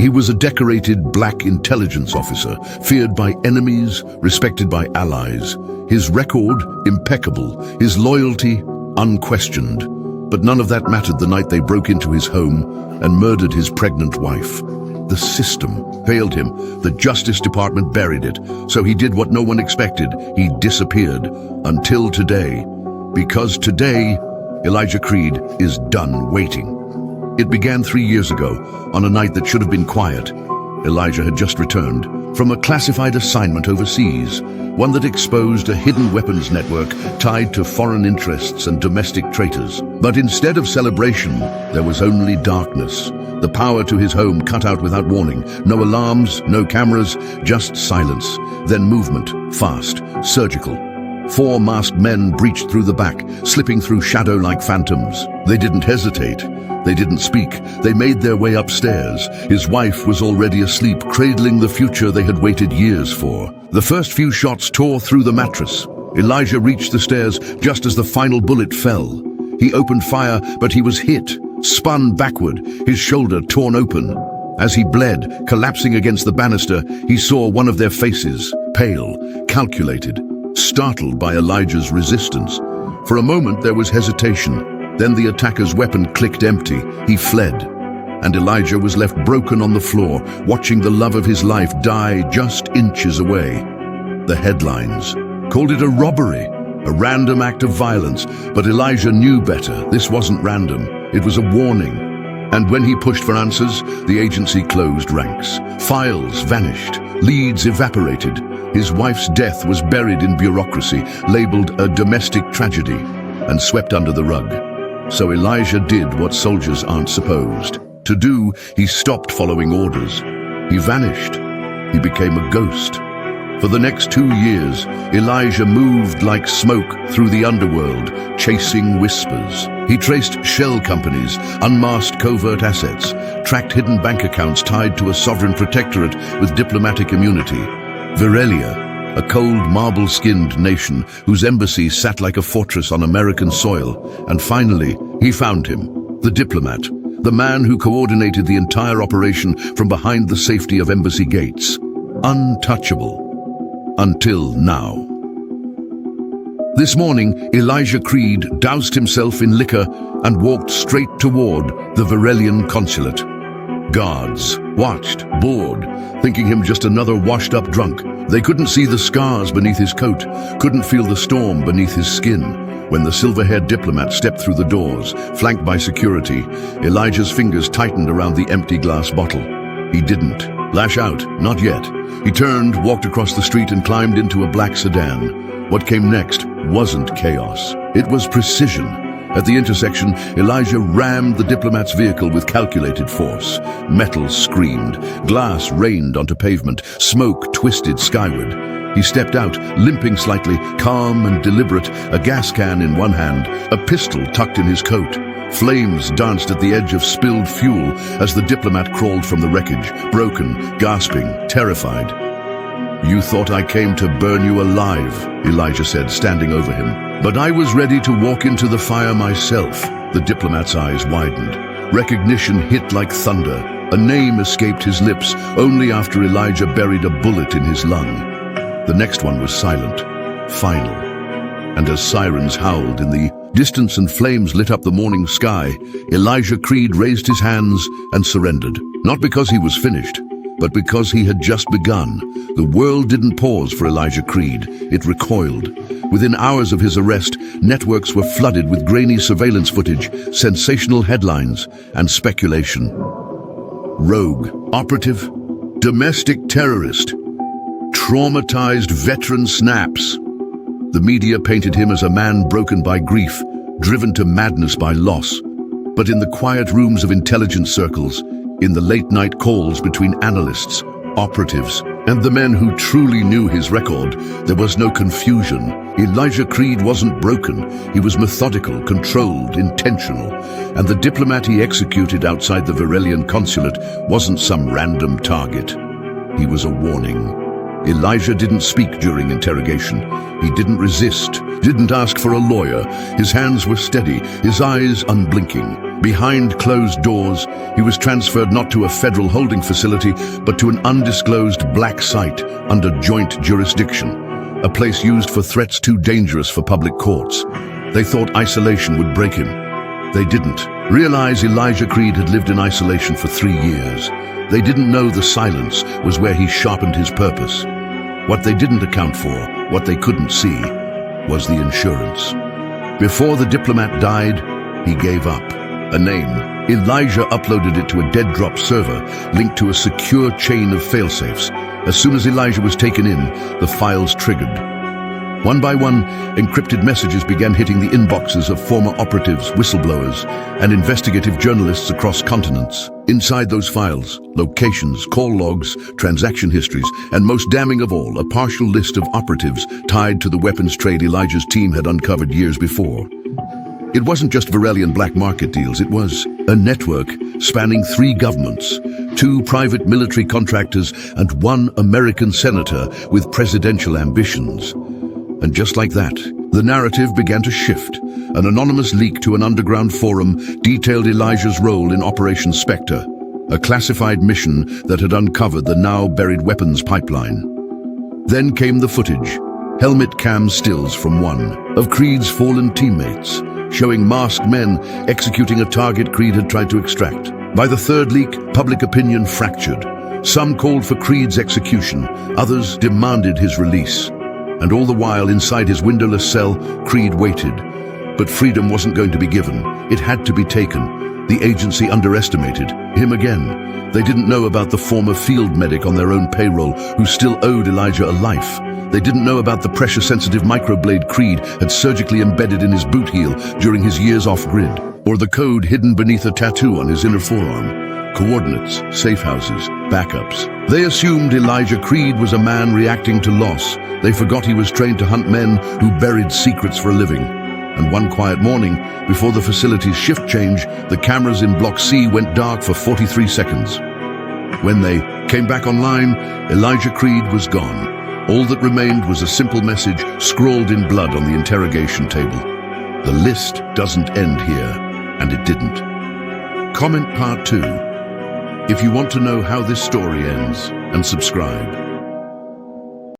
He was a decorated black intelligence officer, feared by enemies, respected by allies. His record, impeccable. His loyalty, unquestioned. But none of that mattered the night they broke into his home and murdered his pregnant wife. The system failed him. The Justice Department buried it. So he did what no one expected. He disappeared. Until today. Because today, Elijah Creed is done waiting. It began 3 years ago, on a night that should have been quiet. Elijah had just returned from a classified assignment overseas, one that exposed a hidden weapons network tied to foreign interests and domestic traitors. But instead of celebration, there was only darkness. The power to his home cut out without warning. No alarms, no cameras, just silence. Then movement, fast, surgical. 4 masked men breached through the back, slipping through shadow like phantoms. They didn't hesitate. They didn't speak. They made their way upstairs. His wife was already asleep, cradling the future they had waited years for. The first few shots tore through the mattress. Elijah reached the stairs just as the final bullet fell. He opened fire, but he was hit, spun backward, his shoulder torn open. As he bled, collapsing against the banister, he saw one of their faces, pale, calculated, startled by Elijah's resistance. For a moment there was hesitation. Then the attacker's weapon clicked empty. He fled. And Elijah was left broken on the floor, watching the love of his life die just inches away. The headlines called it a robbery, a random act of violence. But Elijah knew better. This wasn't random. It was a warning. And when he pushed for answers, the agency closed ranks. Files vanished. Leads evaporated. His wife's death was buried in bureaucracy, labeled a domestic tragedy, and swept under the rug. So Elijah did what soldiers aren't supposed to do. He stopped following orders. He vanished. He became a ghost. For the next 2 years, Elijah moved like smoke through the underworld, chasing whispers. He traced shell companies, unmasked covert assets, tracked hidden bank accounts tied to a sovereign protectorate with diplomatic immunity. Virelia, a cold, marble-skinned nation whose embassy sat like a fortress on American soil. And finally, he found him, the diplomat, the man who coordinated the entire operation from behind the safety of embassy gates. Untouchable. Until now. This morning, Elijah Creed doused himself in liquor and walked straight toward the Virelian consulate. Guards watched, bored, thinking him just another washed-up drunk. They couldn't see the scars beneath his coat, couldn't feel the storm beneath his skin. When the silver-haired diplomat stepped through the doors, flanked by security, Elijah's fingers tightened around the empty glass bottle. He didn't lash out, not yet. He turned, walked across the street and climbed into a black sedan. What came next wasn't chaos. It was precision. At the intersection, Elijah rammed the diplomat's vehicle with calculated force. Metal screamed. Glass rained onto pavement. Smoke twisted skyward. He stepped out, limping slightly, calm and deliberate, a gas can in one hand, a pistol tucked in his coat. Flames danced at the edge of spilled fuel as the diplomat crawled from the wreckage, broken, gasping, terrified. "You thought I came to burn you alive," Elijah said, standing over him. "But I was ready to walk into the fire myself." The diplomat's eyes widened. Recognition hit like thunder. A name escaped his lips only after Elijah buried a bullet in his lung. The next one was silent, final. And as sirens howled in the distance and flames lit up the morning sky, Elijah Creed raised his hands and surrendered. Not because he was finished, but because he had just begun. The world didn't pause for Elijah Creed. It recoiled. Within hours of his arrest, networks were flooded with grainy surveillance footage, sensational headlines, and speculation. Rogue, operative, domestic terrorist, traumatized veteran snaps. The media painted him as a man broken by grief, driven to madness by loss. But in the quiet rooms of intelligence circles, in the late-night calls between analysts, operatives, and the men who truly knew his record, there was no confusion. Elijah Creed wasn't broken. He was methodical, controlled, intentional. And the diplomat he executed outside the Virelian consulate wasn't some random target. He was a warning. Elijah didn't speak during interrogation. He didn't resist, didn't ask for a lawyer. His hands were steady, his eyes unblinking. Behind closed doors, he was transferred not to a federal holding facility, but to an undisclosed black site under joint jurisdiction, a place used for threats too dangerous for public courts. They thought isolation would break him. They didn't. Realize Elijah Creed had lived in isolation for 3 years. They didn't know the silence was where he sharpened his purpose. What they didn't account for, what they couldn't see, was the insurance. Before the diplomat died, he gave up. A name. Elijah uploaded it to a dead-drop server linked to a secure chain of failsafes. As soon as Elijah was taken in, the files triggered. One by one, encrypted messages began hitting the inboxes of former operatives, whistleblowers, and investigative journalists across continents. Inside those files, locations, call logs, transaction histories, and most damning of all, a partial list of operatives tied to the weapons trade Elijah's team had uncovered years before. It wasn't just Varelian black market deals, it was a network spanning 3 governments, 2 private military contractors, and 1 American senator with presidential ambitions. And just like that, the narrative began to shift. An anonymous leak to an underground forum detailed Elijah's role in Operation Spectre, a classified mission that had uncovered the now-buried weapons pipeline. Then came the footage, helmet cam stills from one of Creed's fallen teammates, showing masked men executing a target Creed had tried to extract. By the 3rd leak, public opinion fractured. Some called for Creed's execution, others demanded his release. And all the while, inside his windowless cell, Creed waited. But freedom wasn't going to be given. It had to be taken. The agency underestimated him again. They didn't know about the former field medic on their own payroll who still owed Elijah a life. They didn't know about the pressure-sensitive microblade Creed had surgically embedded in his boot heel during his years off-grid, or the code hidden beneath a tattoo on his inner forearm. Coordinates, safe houses, backups. They assumed Elijah Creed was a man reacting to loss. They forgot he was trained to hunt men who buried secrets for a living. And one quiet morning, before the facility's shift change, the cameras in Block C went dark for 43 seconds. When they came back online, Elijah Creed was gone. All that remained was a simple message scrawled in blood on the interrogation table. The list doesn't end here, and it didn't. Comment Part 2 if you want to know how this story ends, and subscribe.